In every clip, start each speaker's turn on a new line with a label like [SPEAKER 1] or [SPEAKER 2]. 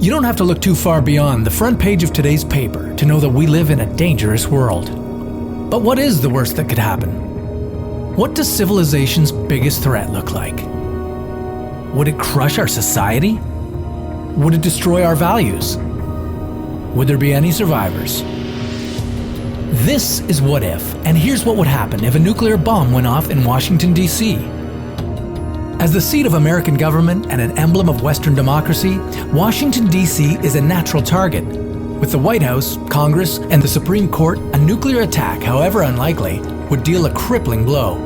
[SPEAKER 1] You don't have to look too far beyond the front page of today's paper to know that we live in a dangerous world. But what is the worst that could happen? What does civilization's biggest threat look like? Would it crush our society? Would it destroy our values? Would there be any survivors? This is What If, and here's what would happen if a nuclear bomb went off in Washington, D.C. As the seat of American government and an emblem of Western democracy, Washington, D.C. is a natural target. With the White House, Congress, and the Supreme Court, a nuclear attack, however unlikely, would deal a crippling blow.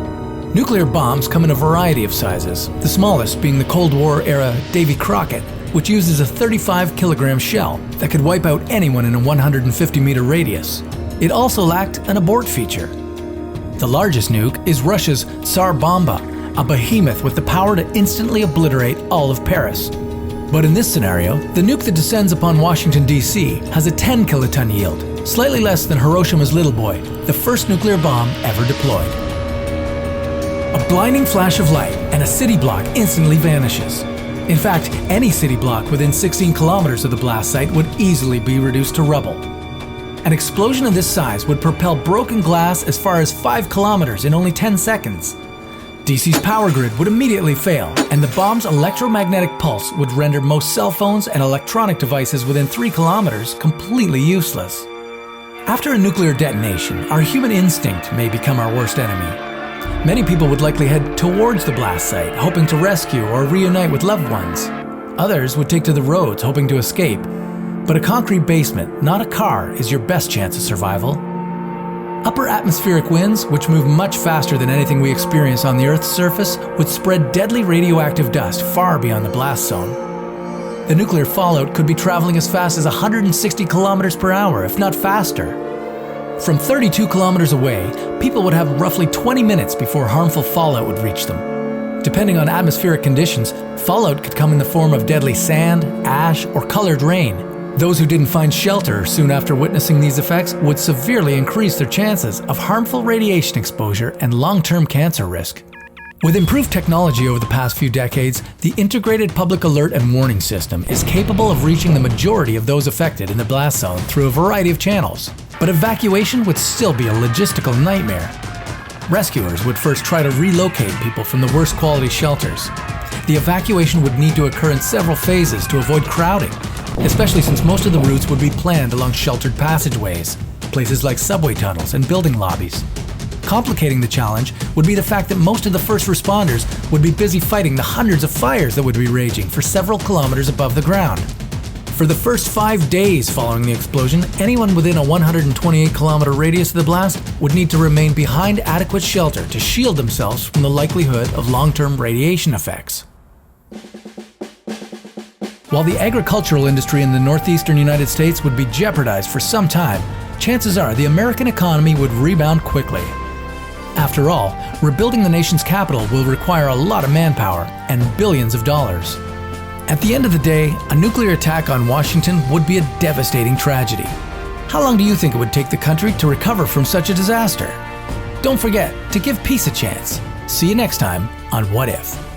[SPEAKER 1] Nuclear bombs come in a variety of sizes, the smallest being the Cold War-era Davy Crockett, which uses a 35-kilogram shell that could wipe out anyone in a 150-meter radius. It also lacked an abort feature. The largest nuke is Russia's Tsar Bomba, a behemoth with the power to instantly obliterate all of Paris. But in this scenario, the nuke that descends upon Washington, D.C. has a 10-kiloton yield, slightly less than Hiroshima's Little Boy, the first nuclear bomb ever deployed. A blinding flash of light and a city block instantly vanishes. In fact, any city block within 16 kilometers of the blast site would easily be reduced to rubble. An explosion of this size would propel broken glass as far as 5 kilometers in only 10 seconds. DC's power grid would immediately fail, and the bomb's electromagnetic pulse would render most cell phones and electronic devices within 3 kilometers completely useless. After a nuclear detonation, our human instinct may become our worst enemy. Many people would likely head towards the blast site, hoping to rescue or reunite with loved ones. Others would take to the roads, hoping to escape. But a concrete basement, not a car, is your best chance of survival. Upper atmospheric winds, which move much faster than anything we experience on the Earth's surface, would spread deadly radioactive dust far beyond the blast zone. The nuclear fallout could be traveling as fast as 160 kilometers per hour, if not faster. From 32 kilometers away, people would have roughly 20 minutes before harmful fallout would reach them. Depending on atmospheric conditions, fallout could come in the form of deadly sand, ash, or colored rain. Those who didn't find shelter soon after witnessing these effects would severely increase their chances of harmful radiation exposure and long-term cancer risk. With improved technology over the past few decades, the Integrated Public Alert and Warning System is capable of reaching the majority of those affected in the blast zone through a variety of channels. But evacuation would still be a logistical nightmare. Rescuers would first try to relocate people from the worst quality shelters. The evacuation would need to occur in several phases to avoid crowding, especially since most of the routes would be planned along sheltered passageways, places like subway tunnels and building lobbies. Complicating the challenge would be the fact that most of the first responders would be busy fighting the hundreds of fires that would be raging for several kilometers above the ground. For the first 5 days following the explosion, anyone within a 128-kilometer radius of the blast would need to remain behind adequate shelter to shield themselves from the likelihood of long-term radiation effects. While the agricultural industry in the northeastern United States would be jeopardized for some time, chances are the American economy would rebound quickly. After all, rebuilding the nation's capital will require a lot of manpower and billions of dollars. At the end of the day, a nuclear attack on Washington would be a devastating tragedy. How long do you think it would take the country to recover from such a disaster? Don't forget to give peace a chance. See you next time on What If.